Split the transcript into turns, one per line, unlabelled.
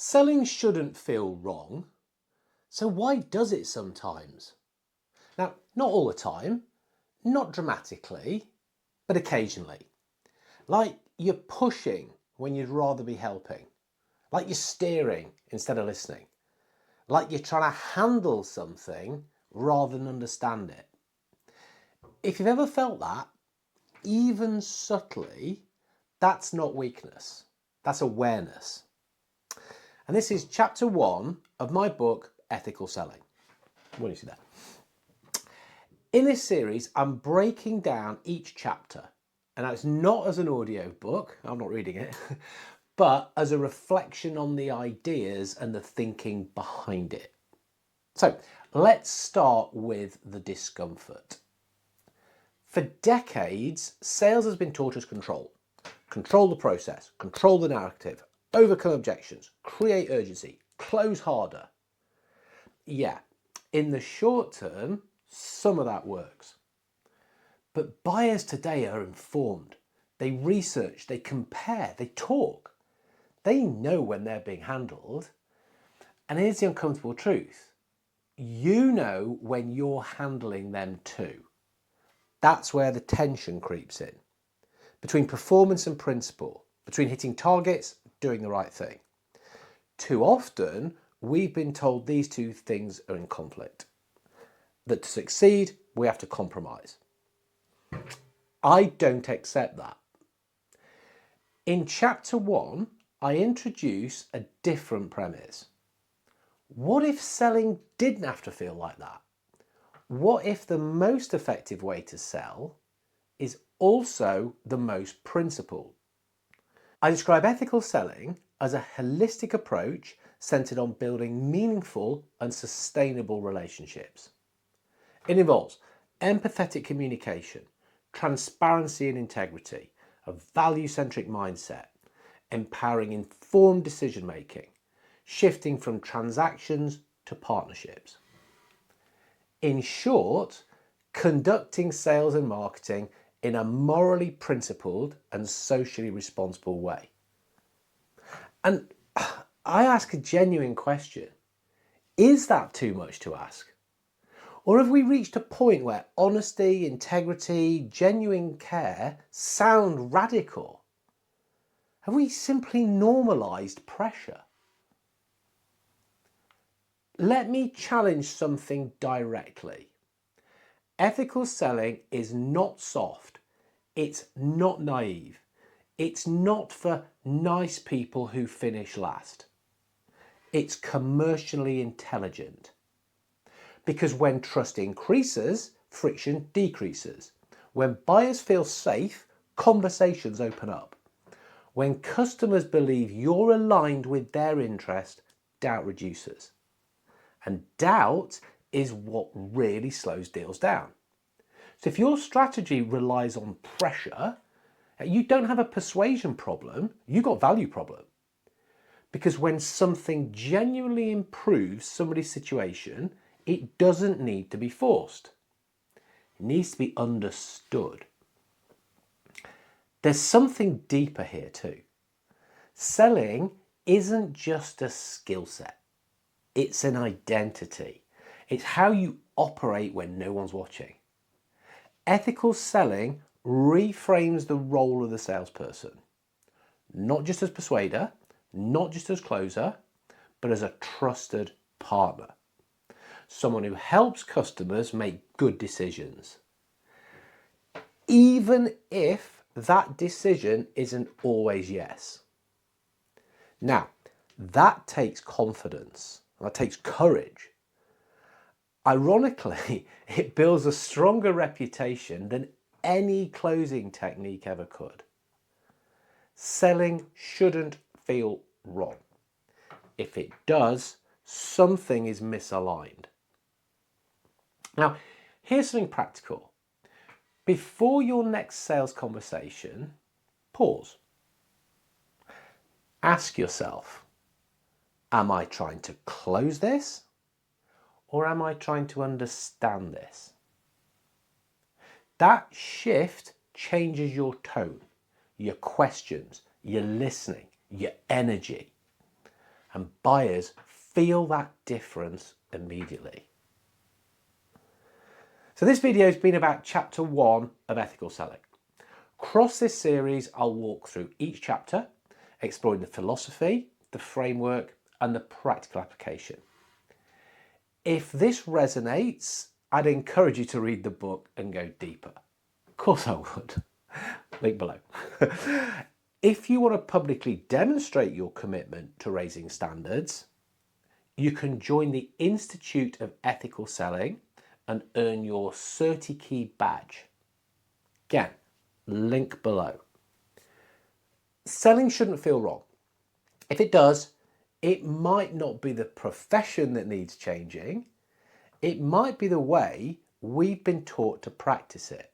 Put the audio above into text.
Selling shouldn't feel wrong, so why does it sometimes? Now, not all the time, not dramatically, but occasionally. Like you're pushing when you'd rather be helping. Like you're steering instead of listening. Like you're trying to handle something rather than understand it. If you've ever felt that, even subtly, that's not weakness, that's awareness. And this is chapter 1 of my book, Ethical Selling. What do you see there? In this series, I'm breaking down each chapter. And it's not as an audio book, I'm not reading it, but as a reflection on the ideas and the thinking behind it. So let's start with the discomfort. For decades, sales has been taught as control. Control the process, control the narrative, overcome objections, create urgency, close harder. Yeah, in the short term, some of that works. But buyers today are informed. They research, they compare, they talk. They know when they're being handled. And here's the uncomfortable truth. You know when you're handling them too. That's where the tension creeps in. Between performance and principle, between hitting targets, doing the right thing. Too often, we've been told these two things are in conflict. That to succeed, we have to compromise. I don't accept that. In chapter 1, I introduce a different premise. What if selling didn't have to feel like that? What if the most effective way to sell is also the most principled? I describe ethical selling as a holistic approach centered on building meaningful and sustainable relationships. It involves empathetic communication, transparency and integrity, a value-centric mindset, empowering informed decision-making, shifting from transactions to partnerships. In short, conducting sales and marketing in a morally principled and socially responsible way. And I ask a genuine question. Is that too much to ask? Or have we reached a point where honesty, integrity, genuine care sound radical? Have we simply normalized pressure? Let me challenge something directly. Ethical selling is not soft. It's not naive. It's not for nice people who finish last. It's commercially intelligent. Because when trust increases, friction decreases. When buyers feel safe, conversations open up. When customers believe you're aligned with their interest, doubt reduces. And doubt is what really slows deals down. So if your strategy relies on pressure, you don't have a persuasion problem, you've got a value problem. Because when something genuinely improves somebody's situation, it doesn't need to be forced. It needs to be understood. There's something deeper here too. Selling isn't just a skill set. It's an identity. It's how you operate when no one's watching. Ethical selling reframes the role of the salesperson. Not just as persuader, not just as closer, but as a trusted partner. Someone who helps customers make good decisions. Even if that decision isn't always yes. Now, that takes confidence. That takes courage. Ironically, it builds a stronger reputation than any closing technique ever could. Selling shouldn't feel wrong. If it does, something is misaligned. Now, here's something practical. Before your next sales conversation, pause. Ask yourself, am I trying to close this? Or am I trying to understand this? That shift changes your tone, your questions, your listening, your energy. and buyers feel that difference immediately. So this video has been about chapter 1 of ethical selling. Across this series, I'll walk through each chapter, exploring the philosophy, the framework, and the practical application. If this resonates, I'd encourage you to read the book and go deeper. Of course I would. Link below. If you want to publicly demonstrate your commitment to raising standards, you can join the Institute of Ethical Selling and earn your CertiKey badge. Again, link below. Selling shouldn't feel wrong. If it does, it might not be the profession that needs changing. It might be the way we've been taught to practice it.